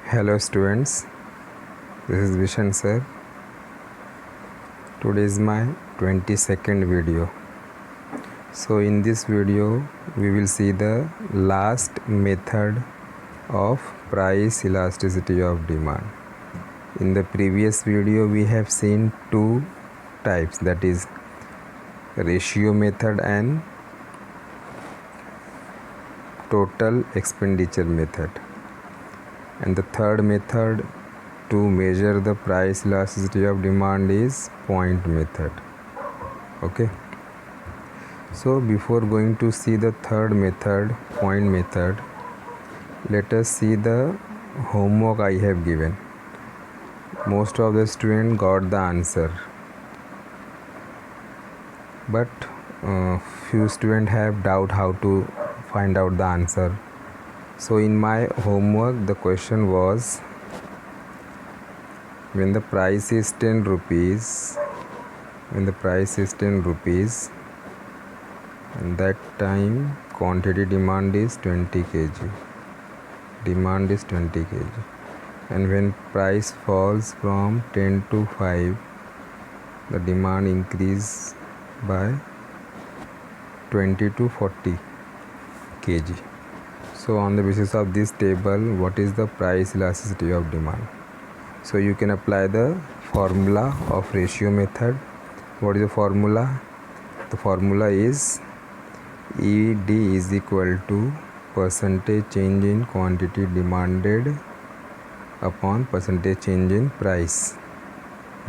Hello students, this is Vishan sir. Today is my 22nd video. So in this video we will see the last method of price elasticity of demand. In the previous video we have seen two types, that is ratio method and total expenditure method. And the third method to measure the price elasticity of demand is point method. Okay, so before going to see the third method, point method, let us see the homework I have given. Most of the students got the answer, but few students have doubt how to find out the answer. So in my homework the question was, when the price is 10 rupees, and that time quantity demand is 20 kg, and when price falls from 10 to 5, the demand increase by 20 to 40 kg. So on the basis of this table, what is the price elasticity of demand? So you can apply the formula of ratio method. What is the formula? The formula is ED is equal to percentage change in quantity demanded upon percentage change in price.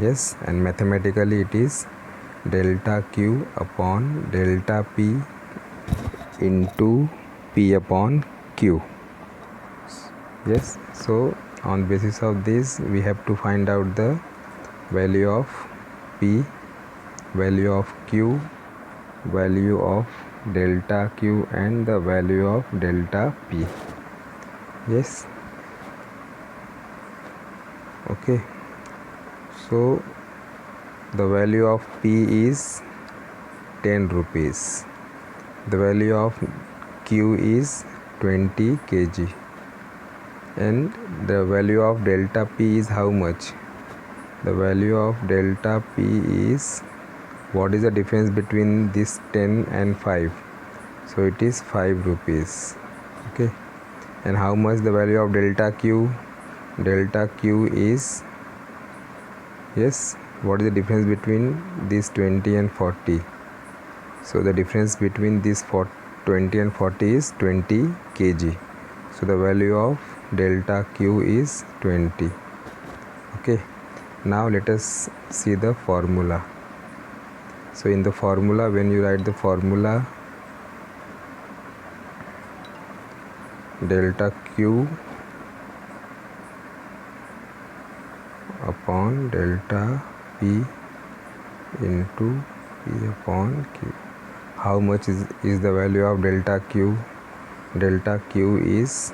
Yes, and mathematically it is delta Q upon delta P into P upon Q. Yes, so on basis of this we have to find out the value of P, value of Q, value of delta Q, and the value of delta P. Yes, okay, so the value of P is 10 rupees, the value of Q is 20 kg, and the value of delta P is how much? The value of delta P is, what is the difference between this 10 and 5? So it is 5 rupees. Okay, and how much the value of delta Q? Delta Q is, yes, what is the difference between this 20 and 40? So the difference between this 20 and 40 is 20 kg. So the value of delta Q is 20. Okay, now let us see the formula. So in the formula, when you write the formula, delta Q upon delta P into P upon Q. How much is the value of delta Q? Delta Q is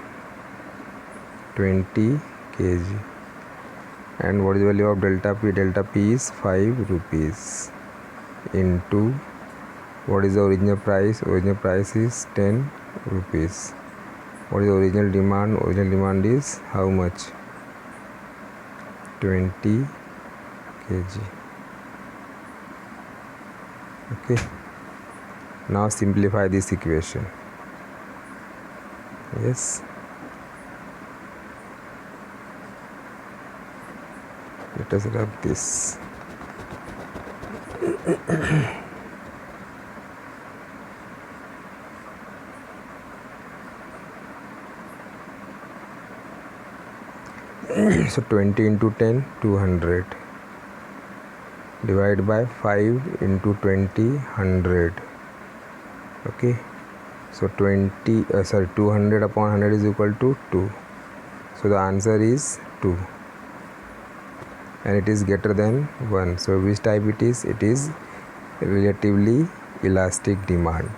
20 kg. And what is the value of delta P? Delta P is 5 rupees into, what is the original price? Original price is 10 rupees. What is the original demand? Original demand is how much? 20 kg. Okay, now simplify this equation. Yes, let us rub this. So 20 into 10, 200, divide by 5 into 20, 100. Okay, so 200 upon 100 is equal to 2. So the answer is 2, and it is greater than 1. So which type it is? It is relatively elastic demand.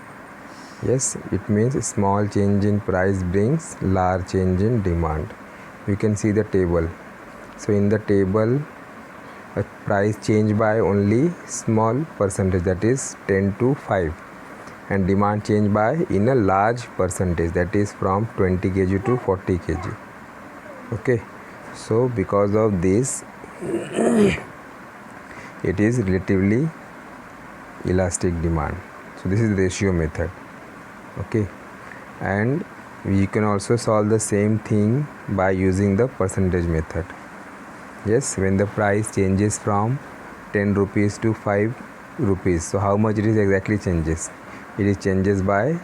Yes, it means small change in price brings large change in demand. You can see the table. So in the table, a price change by only small percentage, that is 10 to 5, and demand change by in a large percentage, that is from 20 kg to 40 kg. Okay, So because of this it is relatively elastic demand. So this is ratio method. Okay, and we can also solve the same thing by using the percentage method. Yes, when the price changes from 10 rupees to 5 rupees, so how much it is exactly changes? It is changes by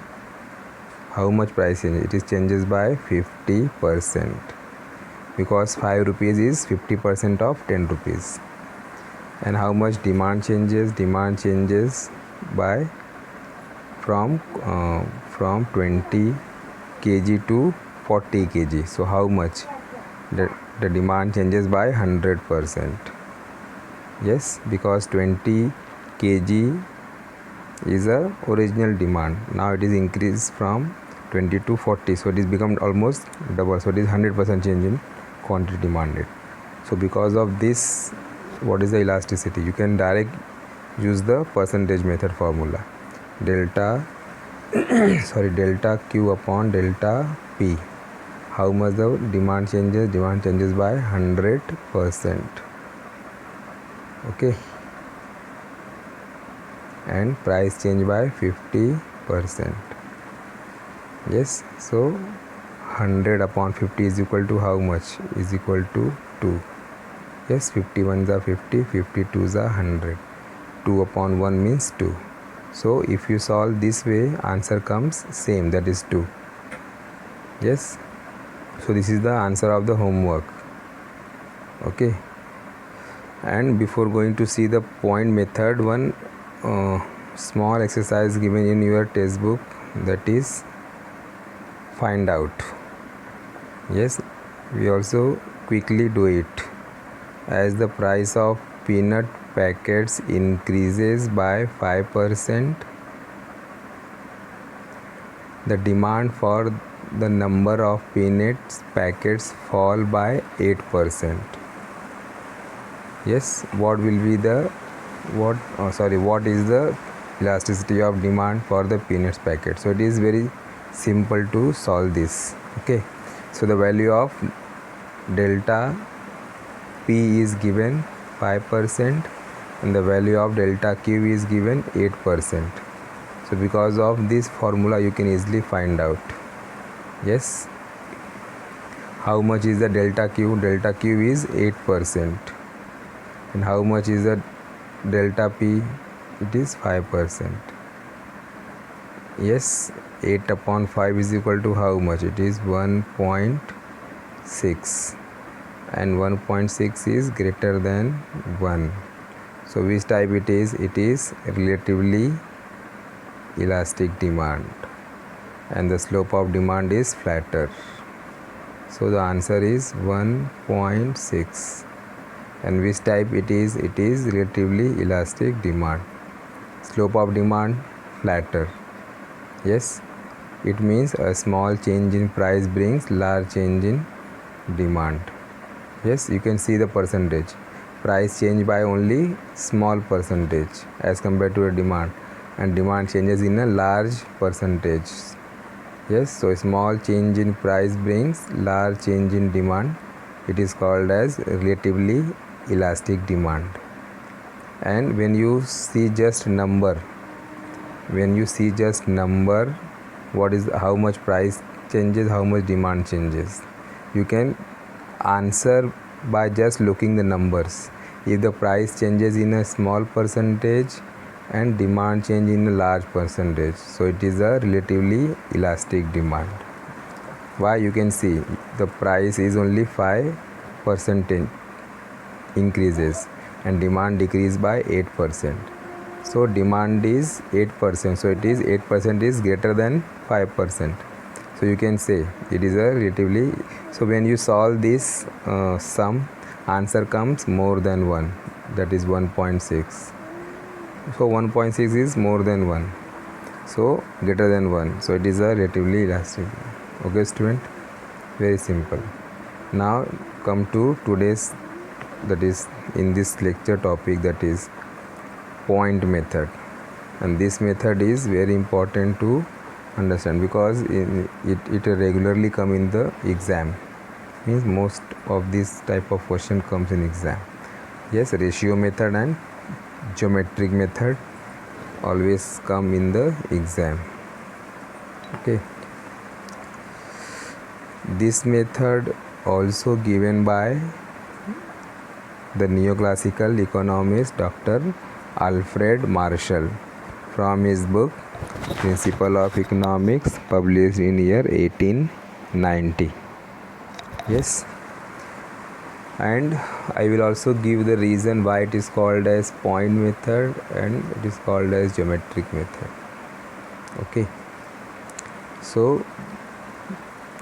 how much price changes? It is changes by 50%, because 5 rupees is 50% of 10 rupees. And how much demand changes? Demand changes by from 20 kg to 40 kg. So how much? The demand changes by 100%. Yes, because 20 kg is a original demand. Now it is increased from 20 to 40, so it is become almost double. So it is 100% change in quantity demanded. So because of this, what is the elasticity? You can direct use the percentage method formula. Delta delta Q upon delta P. How much the demand changes? Demand changes by 100%. Okay, and price change by 50%. Yes, so 100 upon 50 is equal to how much? Is equal to 2. Yes, 51s are 50, 52s are 100. 2 upon 1 means 2. So if you solve this way, answer comes same, that is 2. Yes, so this is the answer of the homework. Okay, and before going to see the point method, one small exercise given in your textbook, that is find out. Yes, we also quickly do it. As the price of peanut packets increases by 5%, the demand for the number of peanuts packets fall by 8%. Yes, what is the elasticity of demand for the peanuts packet? So it is very simple to solve this. Okay, so the value of delta P is given 5% and the value of delta Q is given 8%. So because of this formula you can easily find out. Yes, how much is the delta Q? Delta Q is 8%. And how much is the delta P? It is 5%. Yes, 8 upon 5 is equal to how much? It is 1.6, and 1.6 is greater than 1. So which type it is? It is relatively elastic demand, and the slope of demand is flatter. So the answer is 1.6. And which type it is? It is relatively elastic demand. Slope of demand flatter. Yes, it means a small change in price brings large change in demand. Yes, you can see the percentage. Price change by only small percentage as compared to a demand, and demand changes in a large percentage. Yes, so a small change in price brings large change in demand. It is called as relatively elastic demand. And when you see just number, what is how much price changes, how much demand changes, you can answer by just looking the numbers. If the price changes in a small percentage and demand change in a large percentage, so it is a relatively elastic demand. Why? You can see the price is only 5% increases and demand decrease by 8%. So demand is 8%, so it is 8% is greater than 5%. So you can say it is a relatively. So when you solve this sum, answer comes more than 1, that is 1.6. So 1.6 is more than 1, so greater than 1, so it is a relatively elastic. Okay student, very simple. Now come to today's, that is in this lecture topic, that is point method. And this method is very important to understand because it regularly come in the exam. means most of this type of question comes in exam. Yes, ratio method and geometric method always come in the exam. Okay, this method also given by the neoclassical economist Dr. Alfred Marshall from his book Principle of Economics, published in year 1890. Yes, and I will also give the reason why it is called as point method and it is called as geometric method. Okay, so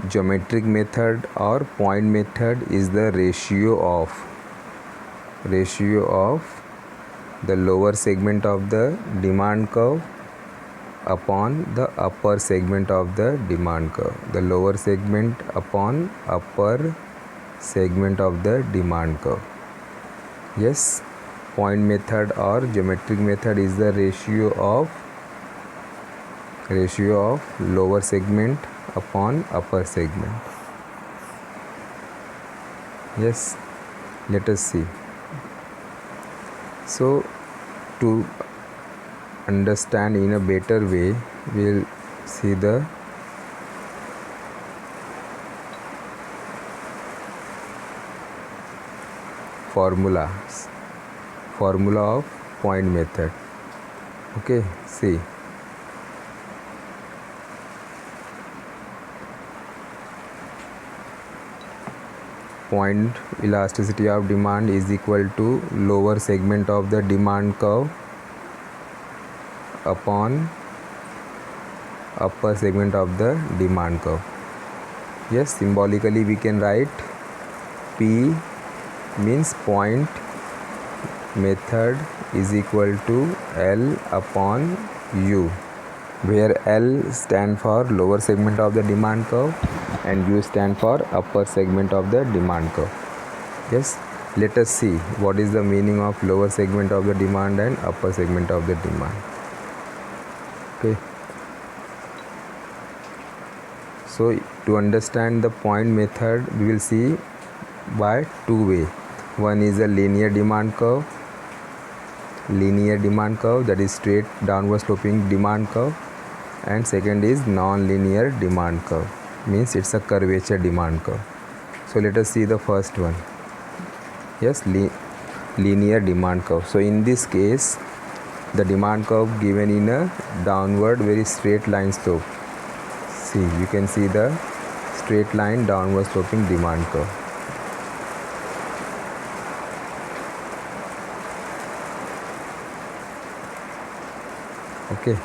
geometric method or point method is the ratio of the lower segment of the demand curve upon the upper segment of the demand curve, the lower segment upon upper segment of the demand curve. Yes, point method or geometric method is the ratio of lower segment upon upper segment. Yes, let us see. So to understand in a better way, we'll see the formula of point method. Okay, see, point elasticity of demand is equal to lower segment of the demand curve upon upper segment of the demand curve. Yes, symbolically we can write P means point method is equal to L upon U, where L stand for lower segment of the demand curve and U stand for upper segment of the demand curve. Yes, let us see what is the meaning of lower segment of the demand and upper segment of the demand. Okay, so to understand the point method, we will see by two way. One is a linear demand curve, that is straight downward sloping demand curve, and second is non-linear demand curve, means it's a curvature demand curve. So let us see the first one. Yes, linear demand curve. So in this case, the demand curve given in a downward very straight line slope. See, you can see the straight line downward sloping demand curve. Okay,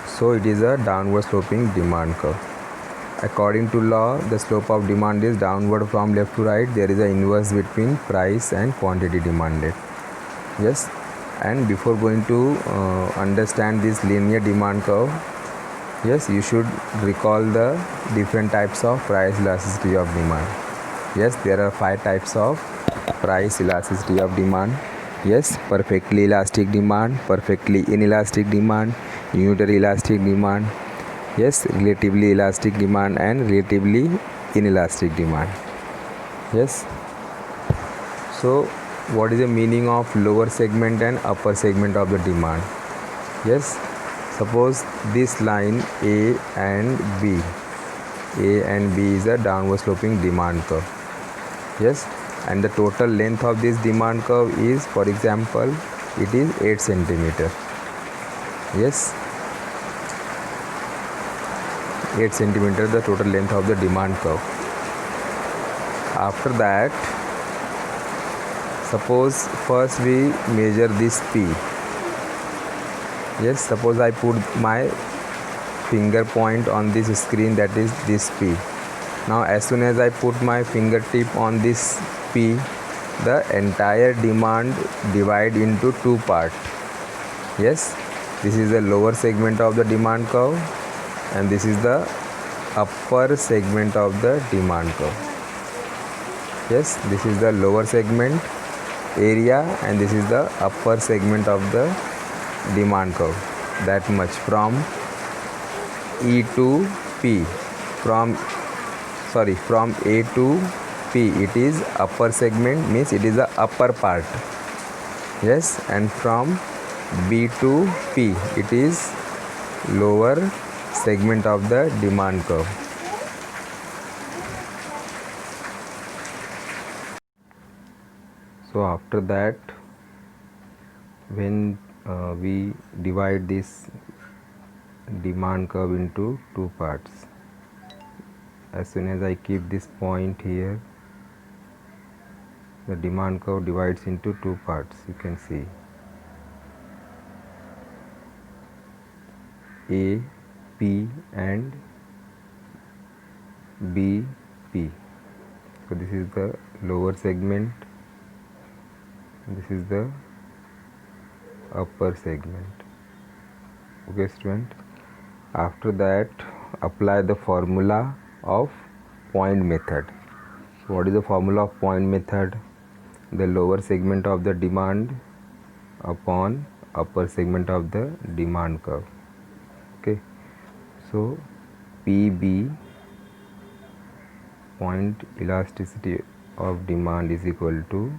so it is a downward sloping demand curve. According to law, the slope of demand is downward from left to right. There is an inverse between price and quantity demanded. Yes, and before going to understand this linear demand curve, yes, you should recall the different types of price elasticity of demand. Yes, there are 5 types of price elasticity of demand. Yes, perfectly elastic demand, perfectly inelastic demand, unitary elastic demand, yes, relatively elastic demand and relatively inelastic demand. Yes, so what is the meaning of lower segment and upper segment of the demand? Yes, suppose this line A and B is a downward sloping demand curve. Yes, and the total length of this demand curve is, for example, it is 8 centimeter. Yes, 8 centimeter the total length of the demand curve. After that, suppose first we measure this P. Yes, suppose I put my finger point on this screen, that is this P. Now as soon as I put my fingertip on this P, the entire demand divide into 2 parts. Yes, this is the lower segment of the demand curve and this is the upper segment of the demand curve. Yes, this is the lower segment area and this is the upper segment of the demand curve. that much from E to P, from A to P it is upper segment, means it is the upper part. Yes, and from B to P it is lower segment of the demand curve. So after that, when we divide this demand curve into two parts, as soon as I keep this point here, the demand curve divides into two parts. You can see A, P and B, P. So this is the lower segment, this is the upper segment. Okay student, after that apply the formula of point method. So what is the formula of point method? The lower segment of the demand upon upper segment of the demand curve. Okay, so PB, point elasticity of demand, is equal to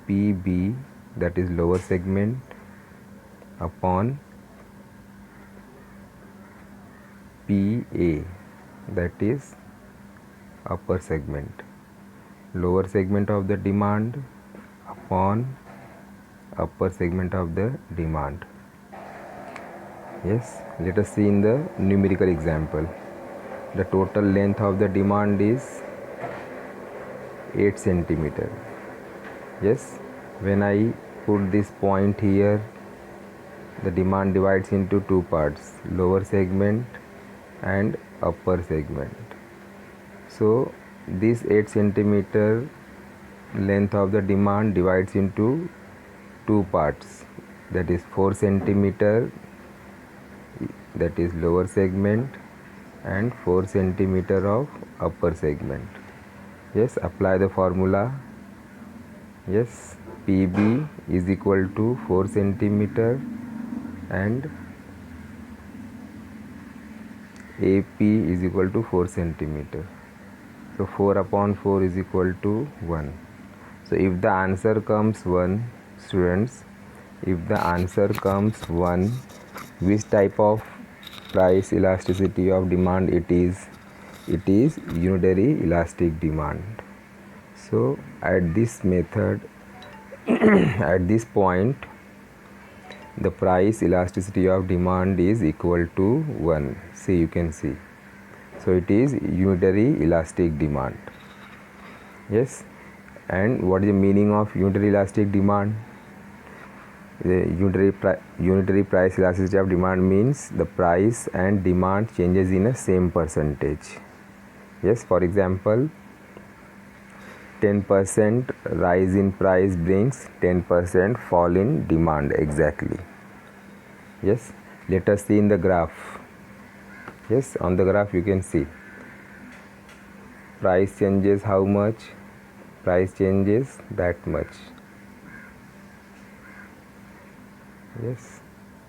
PB, that is lower segment, upon PA, that is upper segment. Lower segment of the demand upon upper segment of the demand. Yes, let us see in the numerical example. The total length of the demand is 8 centimeter. Yes, when I put this point here, the demand divides into two parts, lower segment and upper segment. So this 8 centimeter length of the demand divides into two parts, that is 4 centimeter, that is lower segment, and 4 centimeter of upper segment. Yes, apply the formula. Yes, PB is equal to 4 centimeter and AP is equal to 4 centimeter. So 4 upon 4 is equal to 1. So if the answer comes 1, students, if the answer comes 1, which type of price elasticity of demand it is? It is unitary elastic demand. So at this method, at this point, the price elasticity of demand is equal to 1. See, you can see. So it is unitary elastic demand. Yes, and what is the meaning of unitary elastic demand? The unitary price elasticity of demand means the price and demand changes in a same percentage. Yes, for example, 10% rise in price brings 10% fall in demand exactly. Yes, let us see in the graph. Yes, on the graph you can see price changes how much, price changes that much. Yes,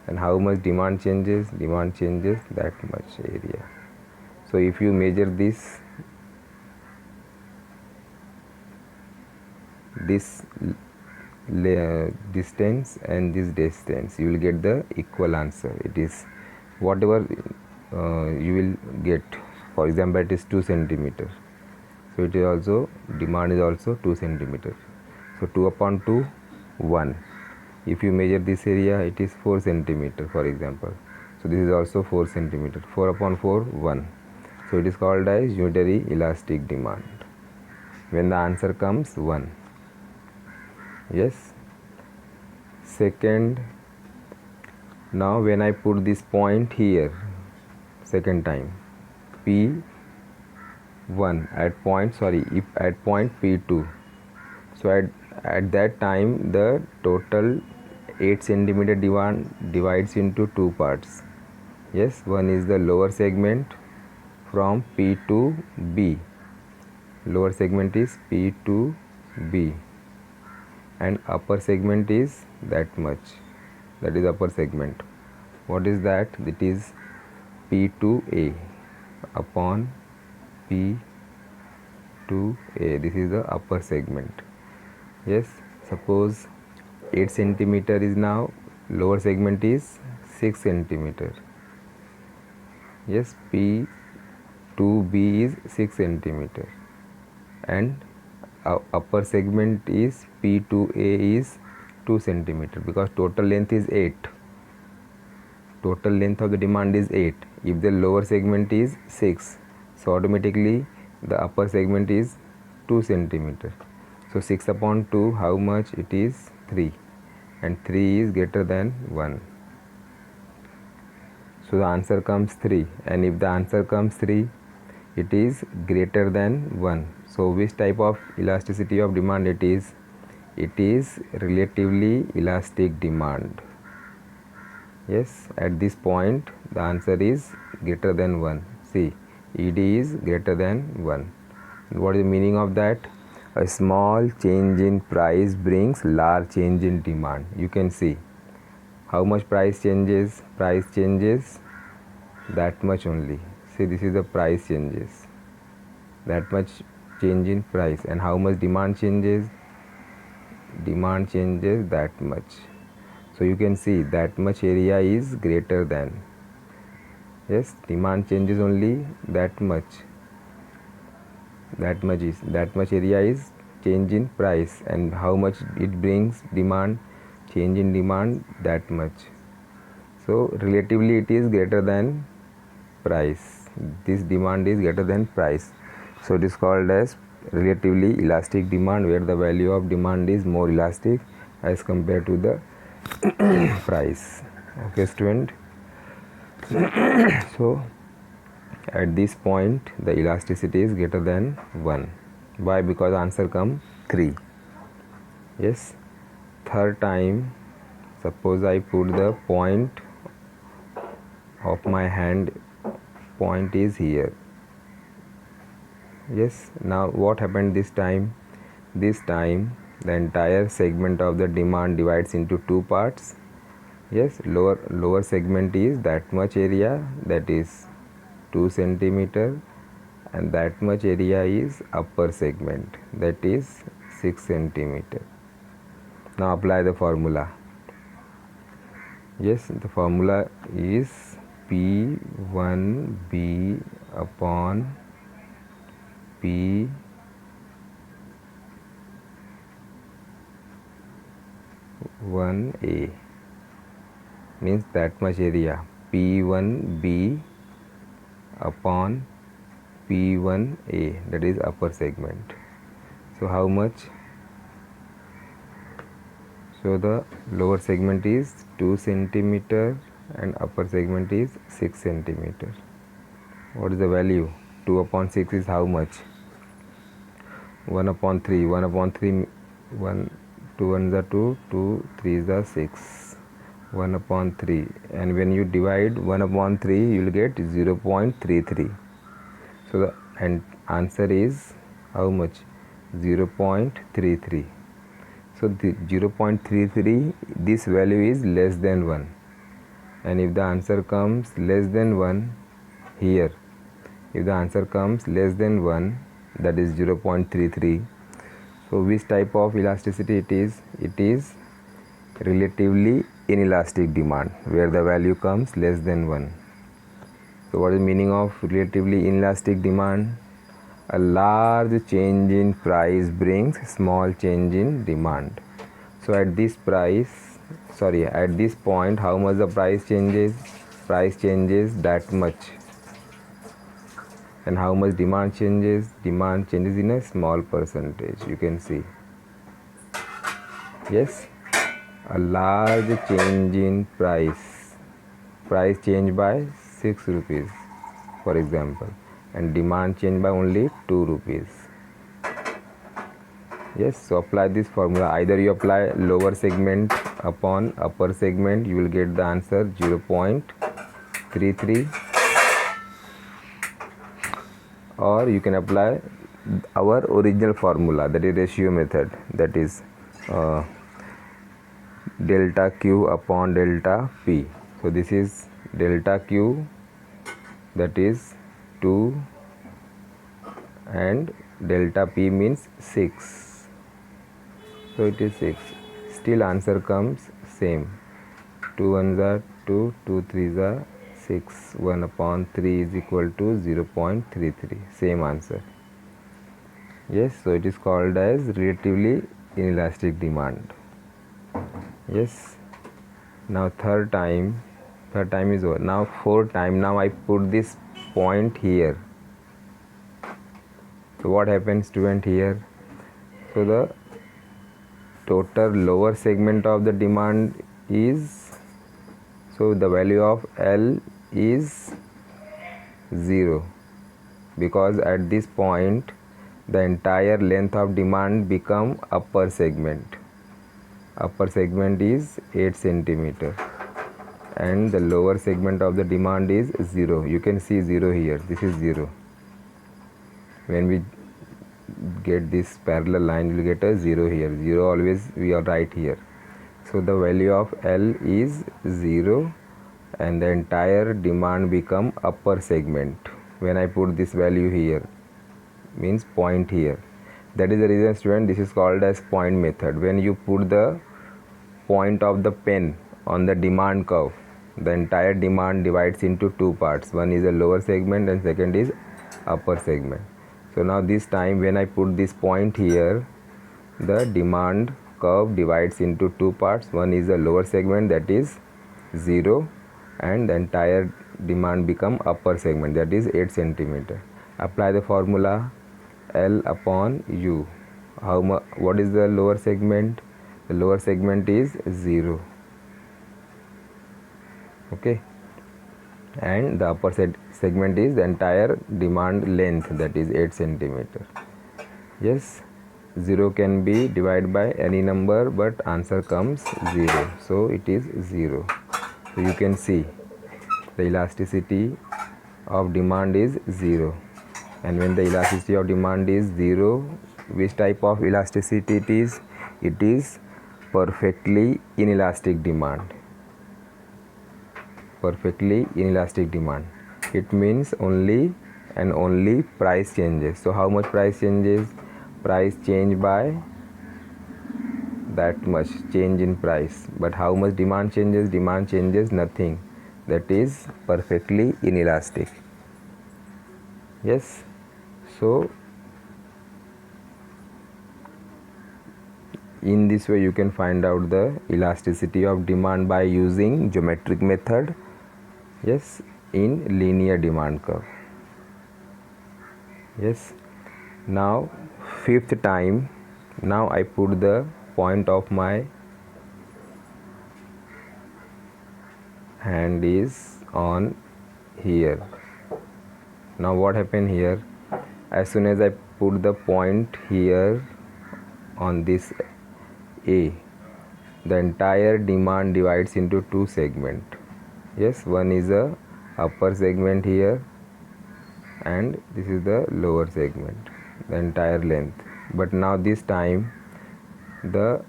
and how much demand changes that much area. So if you measure this distance and this distance, you will get the equal answer. It is whatever you will get. For example, it is 2 centimeter, so it is also demand is also 2 centimeter. So 2 upon 2, 1. If you measure this area, it is 4 centimeter, for example, so this is also 4 centimeter. 4 upon 4, 1. So it is called as unitary elastic demand when the answer comes 1. Yes. Second, now when I put this point here second time, P1 at point, if at point P2, so at that time the total 8 centimeter demand divides into two parts. Yes, one is the lower segment from P to B, lower segment is P to B, and upper segment is that much, that is upper segment. What is that? It is P2A upon P2A. This is the upper segment. Yes, suppose 8 centimeter is now, lower segment is 6 centimeter. Yes, P2B is 6 centimeter and upper segment is P2A is 2 centimeter, because total length is 8. Total length of the demand is 8. If the lower segment is 6, so automatically the upper segment is 2 centimeter. So 6 upon 2, how much? It is 3, and 3 is greater than 1. So the answer comes 3, and if the answer comes 3, it is greater than 1. So which type of elasticity of demand it is? It is relatively elastic demand. Yes, at this point the answer is greater than 1. See, ED is greater than 1. What is the meaning of that? A small change in price brings large change in demand. You can see how much price changes. Price changes that much only. See, this is the price changes, that much change in price. And how much demand changes? Demand changes that much. So you can see that much area is greater than. Yes, demand changes only that much. That much area is change in price, and how much it brings demand, change in demand, that much. So relatively it is greater than price. This demand is greater than price. So it is called as relatively elastic demand, where the value of demand is more elastic as compared to the price. Okay, student. So at this point the elasticity is greater than 1. Why? Because answer come 3. Yes. Third time, suppose I put the point of my hand, point is here. Yes, now what happened this time? This time the entire segment of the demand divides into 2 parts. Yes, lower segment is that much area, that is 2 centimeter, and that much area is upper segment, that is 6 centimeter. Now apply the formula. Yes, the formula is P1B upon P1A, means that much area, P1B upon P1A, that is upper segment. So how much? So the lower segment is 2 centimeter and upper segment is 6 centimeter. What is the value? 2 upon 6 is how much? 1 upon 3. 1 upon 3, 1, 2 1s are 2, 2 3s are 6. 1 upon 3, and when you divide 1 upon 3, you will get 0.33. So the answer is how much? 0.33. So the 0.33, this value is less than 1, and if the answer comes less than 1 here, if the answer comes less than 1, that is 0.33, so which type of elasticity it is? It is relatively inelastic demand, where the value comes less than 1. So what is the meaning of relatively inelastic demand? A large change in price brings small change in demand. So at this point, how much the price changes? Price changes that much. And how much demand changes? Demand changes in a small percentage. You can see. Yes, a large change in price change by 6 rupees, for example, and demand change by only 2 rupees. Yes, so apply this formula. Either you apply lower segment upon upper segment, you will get the answer 0.33, or you can apply our original formula, that is ratio method, that is delta Q upon delta P. So this is delta Q, that is 2, and delta P means 6. So it is 6. Still answer comes same. 2 ones are 2, 2 threes are 6. 1 upon 3 is equal to 0.33. Same answer. Yes, so it is called as relatively inelastic demand. Yes. Now third time is over. Now fourth time. Now I put this point here. So what happens, student, here? So the total lower segment of the demand is, so the value of L is 0, because at this point the entire length of demand become upper segment. Upper segment is 8 centimeter, and the lower segment of the demand is 0. You can see 0 here. This is 0. When we get this parallel line, we will get a 0 here. 0 always we are right here. So the value of L is 0, and the entire demand become upper segment. When I put this value here, means point here. That is the reason, student, this is called as point method. When you put the point of the pen on the demand curve, the entire demand divides into two parts. One is a lower segment and second is upper segment. So now this time when I put this point here, the demand curve divides into two parts. One is a lower segment, that is 0, and the entire demand become upper segment, that is 8 centimeter. Apply the formula L upon U. What is the lower segment? The lower segment is 0. Okay, and the upper segment is the entire demand length, that is 8 centimeter. Yes, 0 can be divided by any number, but answer comes 0, so it is 0. So you can see the elasticity of demand is 0, and when the elasticity of demand is 0, which type of elasticity it is? It is perfectly inelastic demand. Perfectly inelastic demand. It means only and only price changes. So how much price changes? Price change by that much change in price. But how much demand changes? Demand changes nothing. That is perfectly inelastic. Yes. So in this way you can find out the elasticity of demand by using geometric method. Yes, in linear demand curve. Yes. Now fifth time, now I put the point of my hand is on here. Now what happened here? As soon as I put the point here on this A, the entire demand divides into two segments. Yes, one is a upper segment here, and this is the lower segment, the entire length. But now this time the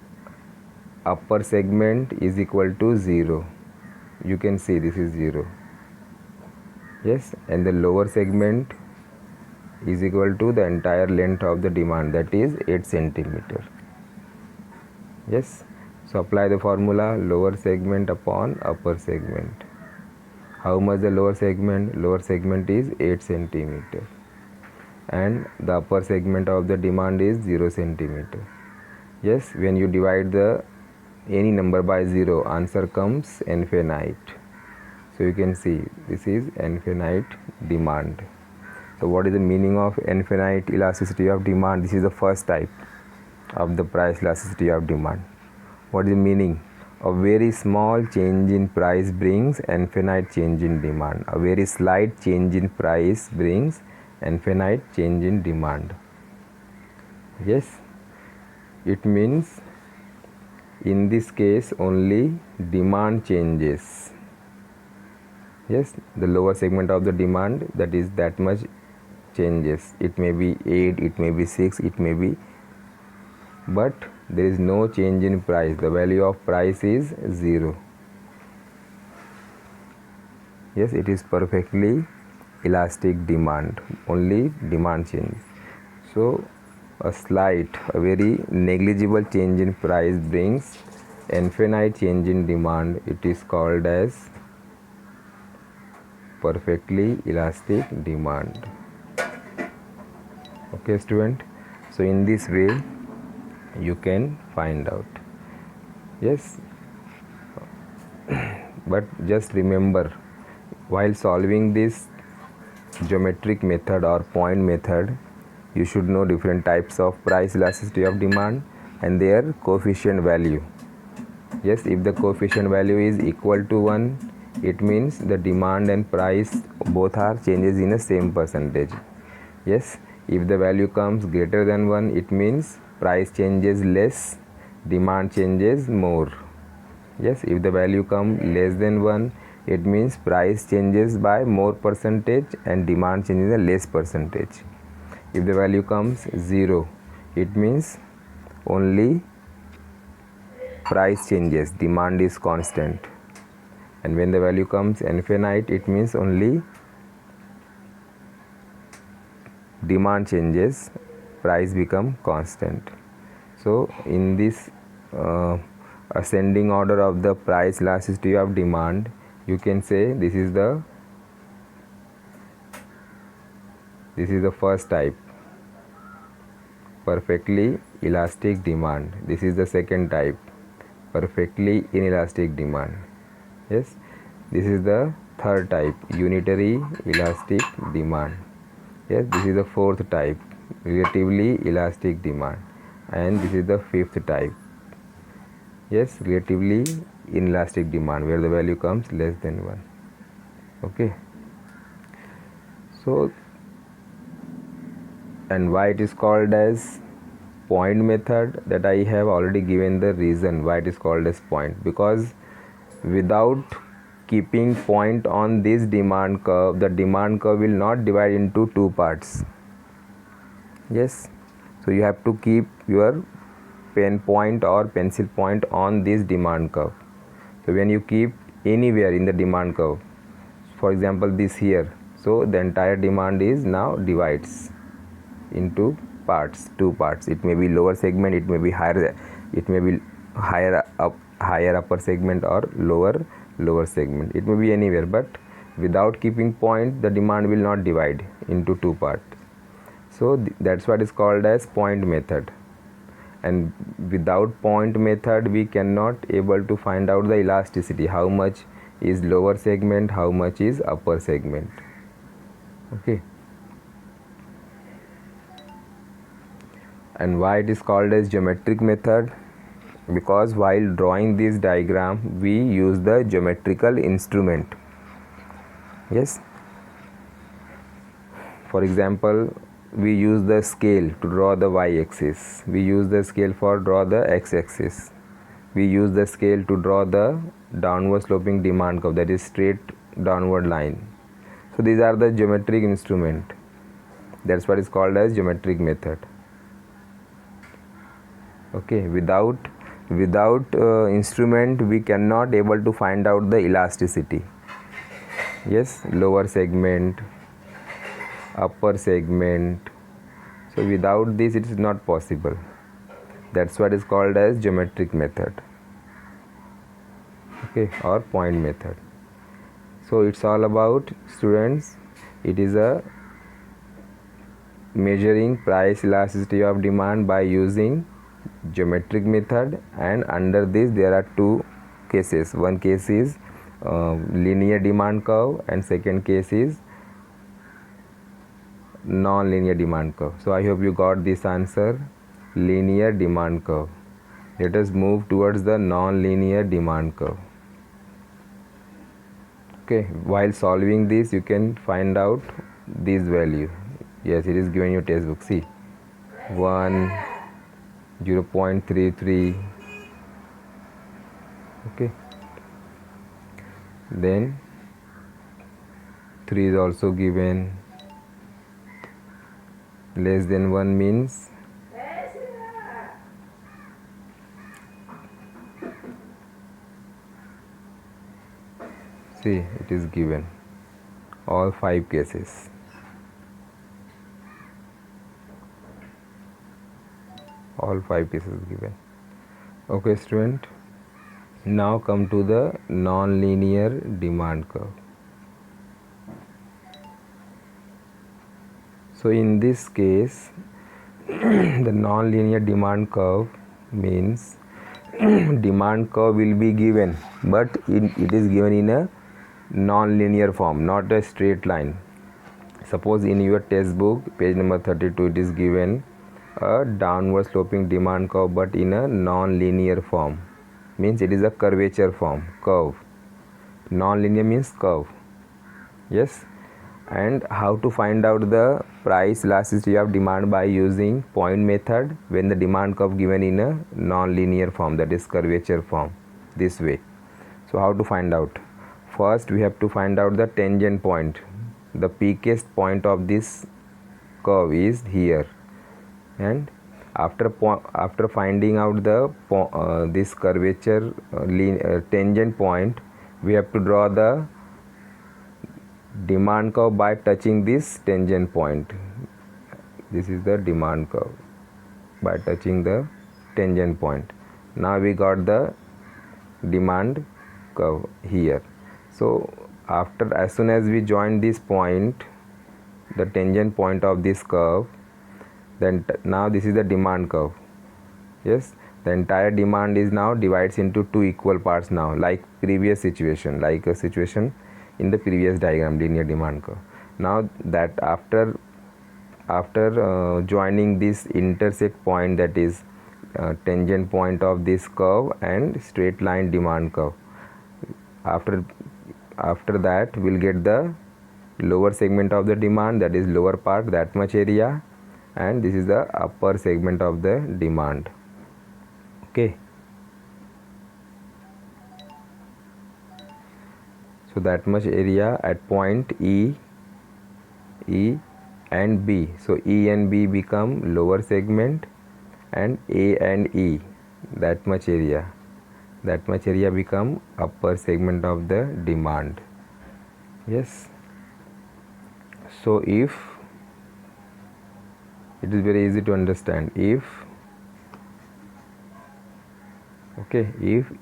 upper segment is equal to 0. You can see this is 0. Yes, and the lower segment is equal to the entire length of the demand, that is 8 centimeter. Yes, so apply the formula lower segment upon upper segment. How much the lower segment? Lower segment is 8 centimeter, and the upper segment of the demand is 0 centimeter. Yes, when you divide the any number by 0, answer comes infinite. So you can see this is infinite demand. So what is the meaning of infinite elasticity of demand? This is the first type of the price elasticity of demand. What is the meaning? A very small change in price brings infinite change in demand. A very slight change in price brings infinite change in demand. Yes, it means in this case only demand changes. Yes, the lower segment of the demand, that is that much changes. It may be 8, it may be 6, it may be, but there is no change in price. The value of price is 0. Yes, it is perfectly elastic demand, only demand change. So a very negligible change in price brings infinite change in demand. It is called as perfectly elastic demand. Okay, student. So in this way you can find out. Yes, but just remember, while solving this geometric method or point method, you should know different types of price elasticity of demand and their coefficient value. Yes, if the coefficient value is equal to 1, it means the demand and price both are changes in the same percentage. Yes, if the value comes greater than 1, it means price changes less, demand changes more. Yes, if the value comes less than 1, it means price changes by more percentage and demand changes a less percentage. If the value comes 0, it means only price changes, demand is constant. And when the value comes infinite, it means only demand changes, price become constant. So in this ascending order of the price elasticity of demand, you can say this is the first type, perfectly elastic demand. This is the second type, perfectly inelastic demand. Yes, this is the third type, unitary elastic demand. Yes, this is the fourth type, relatively elastic demand, and this is the fifth type. Yes, relatively inelastic demand, where the value comes less than 1. Okay, so and why it is called as point method, that I have already given the reason why it is called as point. Because without keeping point on this demand curve, the demand curve will not divide into two parts. Yes, so you have to keep your pen point or pencil point on this demand curve. So when you keep anywhere in the demand curve, for example this here, so the entire demand is now divides into parts, two parts. It may be lower segment, it may be higher, it may be higher upper segment, or lower segment. It may be anywhere, but without keeping point, the demand will not divide into two parts. So that's what is called as point method. And without point method, we cannot able to find out the elasticity, how much is lower segment, how much is upper segment. Okay, and why it is called as geometric method? Because while drawing this diagram, we use the geometrical instrument. Yes, for example, we use the scale to draw the y-axis, we use the scale for draw the x-axis, we use the scale to draw the downward sloping demand curve, that is straight downward line. So these are the geometric instrument. That's what is called as geometric method. Okay, without instrument, we cannot able to find out the elasticity. Yes, lower segment, upper segment. So without this, it is not possible. That's what is called as geometric method. Okay, or point method. So it's all about, students, it is a measuring price elasticity of demand by using geometric method. And under this there are two cases. One case is linear demand curve, and second case is non-linear demand curve. So I hope you got this answer, linear demand curve. Let us move towards the non-linear demand curve. Okay, while solving this, you can find out this value. Yes, it is given in your textbook. See, 1, 0.33. Okay, then 3 is also given. Less than 1 means see, it is given all 5 cases. All 5 cases given. Okay student, now come to the non-linear demand curve. So in this case the non-linear demand curve means demand curve will be given, but it is given in a non-linear form, not a straight line. Suppose in your textbook page number 32 it is given a downward sloping demand curve but in a non-linear form, means it is a curvature form, curve. Non-linear means curve. Yes. And how to find out the price elasticity of demand? By using point method when the demand curve given in a non-linear form, that is curvature form, this way. So how to find out? First we have to find out the tangent point. The peakest point of this curve is here, and after finding out the this curvature tangent point, we have to draw the demand curve by touching this tangent point. This is the demand curve by touching the tangent point. Now we got the demand curve here. So after, as soon as we join this point, the tangent point of this curve, then now this is the demand curve. Yes, the entire demand is now divides into 2 equal parts now, like previous situation, like a situation in the previous diagram, linear demand curve. Now that after joining this intersect point, that is tangent point of this curve and straight line demand curve, after that we'll get the lower segment of the demand, that is lower part, that much area, and this is the upper segment of the demand. Okay, so that much area at point E and B. So E and B become lower segment, and A and E, that much area become upper segment of the demand. Yes. So if it is very easy to understand, if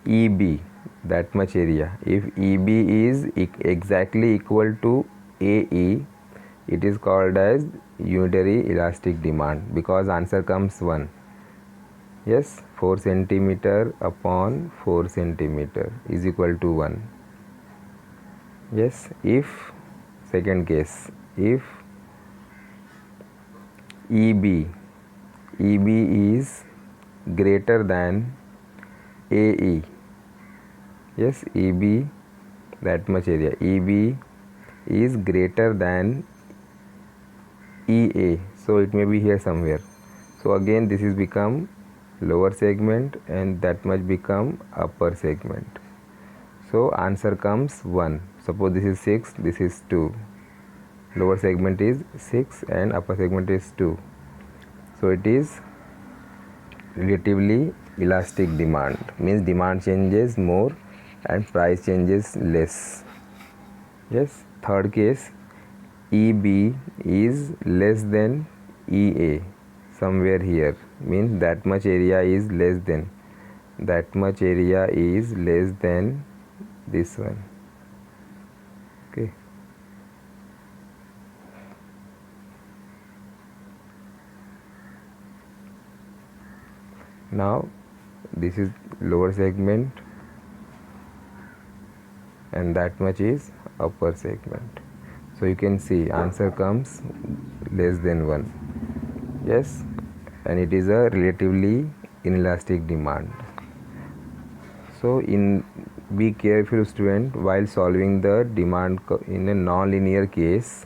EB, that much area, if EB is exactly equal to AE, it is called as unitary elastic demand, because answer comes 1. Yes, 4 centimeter upon 4 centimeter is equal to 1. Yes, if second case, if EB is greater than AE, yes, EB, that much area, EB is greater than EA, so it may be here somewhere. So again this is become lower segment and that much become upper segment. So answer comes 1. Suppose this is 6, this is 2. Lower segment is 6 and upper segment is 2. So it is relatively elastic demand, means demand changes more and price changes less. Yes. Third case, EB is less than EA, somewhere here, means that much area is less than, this one. Okay. Now this is lower segment and that much is upper segment. So you can see answer comes less than 1. Yes, and it is a relatively inelastic demand. So be careful student while solving the demand in a non-linear case.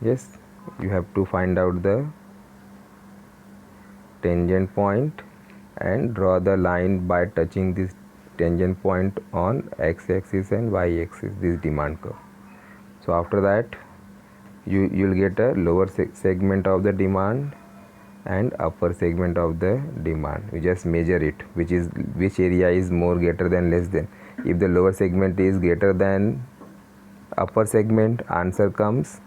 Yes, you have to find out the tangent point and draw the line by touching this tangent point on x-axis and y-axis, this demand curve. So after that you'll get a lower segment of the demand and upper segment of the demand. We just measure it, which area is more greater than less than. If the lower segment is greater than upper segment, answer comes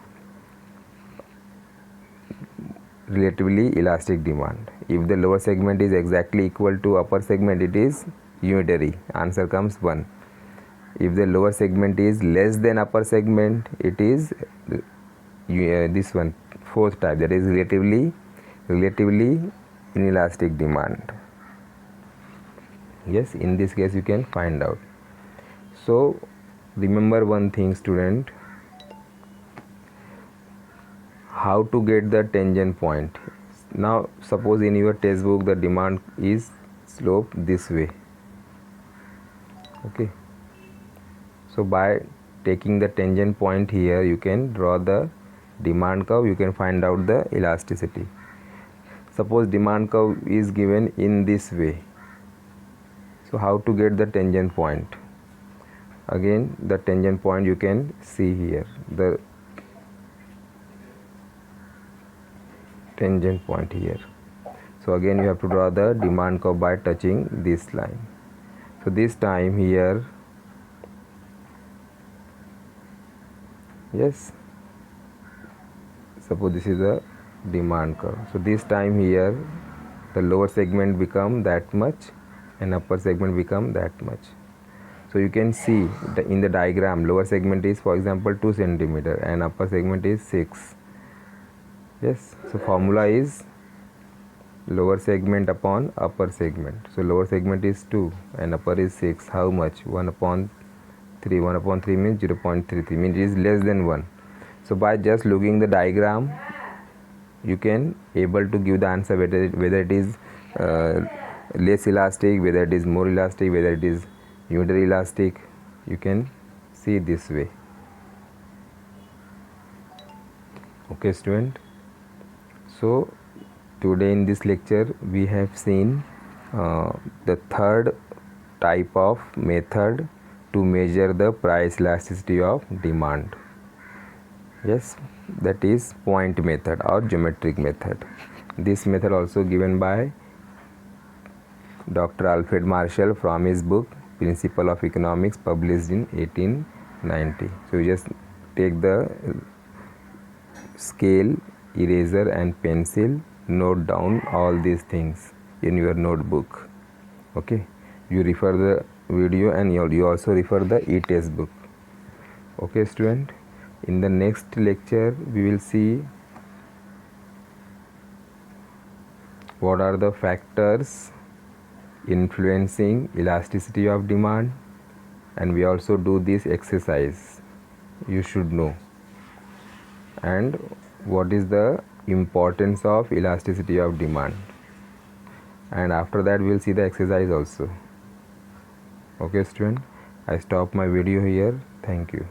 relatively elastic demand. If the lower segment is exactly equal to upper segment, it is unitary, answer comes 1. If the lower segment is less than upper segment, it is this one, fourth type, that is relatively inelastic demand. Yes, in this case you can find out. So remember one thing, student, how to get the tangent point. Now suppose in your textbook the demand is slope this way, okay. So by taking the tangent point here, you can draw the demand curve, you can find out the elasticity. Suppose demand curve is given in this way, so how to get the tangent point? Again, the tangent point you can see here, the tangent point here. So again you have to draw the demand curve by touching this line. So this time here, yes, suppose this is the demand curve. So this time here the lower segment become that much and upper segment become that much. So you can see in the diagram, lower segment is for example 2 centimeter and upper segment is 6. Yes, so formula is lower segment upon upper segment. So lower segment is 2 and upper is 6. How much? 1 upon 3. 1 upon 3 means 0.33, means it is less than 1. So by just looking the diagram, you can able to give the answer whether it is less elastic, whether it is more elastic, whether it is unitary elastic. You can see this way. Okay, student. So today in this lecture we have seen the third type of method to measure the price elasticity of demand. Yes, that is point method or geometric method. This method also given by Dr. Alfred Marshall from his book Principle of Economics, published in 1890. So you just take the scale, eraser and pencil, note down all these things in your notebook. Okay, you refer the video and you also refer the e-test book. Okay, student, in the next lecture we will see what are the factors influencing elasticity of demand, and we also do this exercise you should know, and what is the importance of elasticity of demand, and after that we will see the exercise also. Okay, student, I stop my video here. Thank you.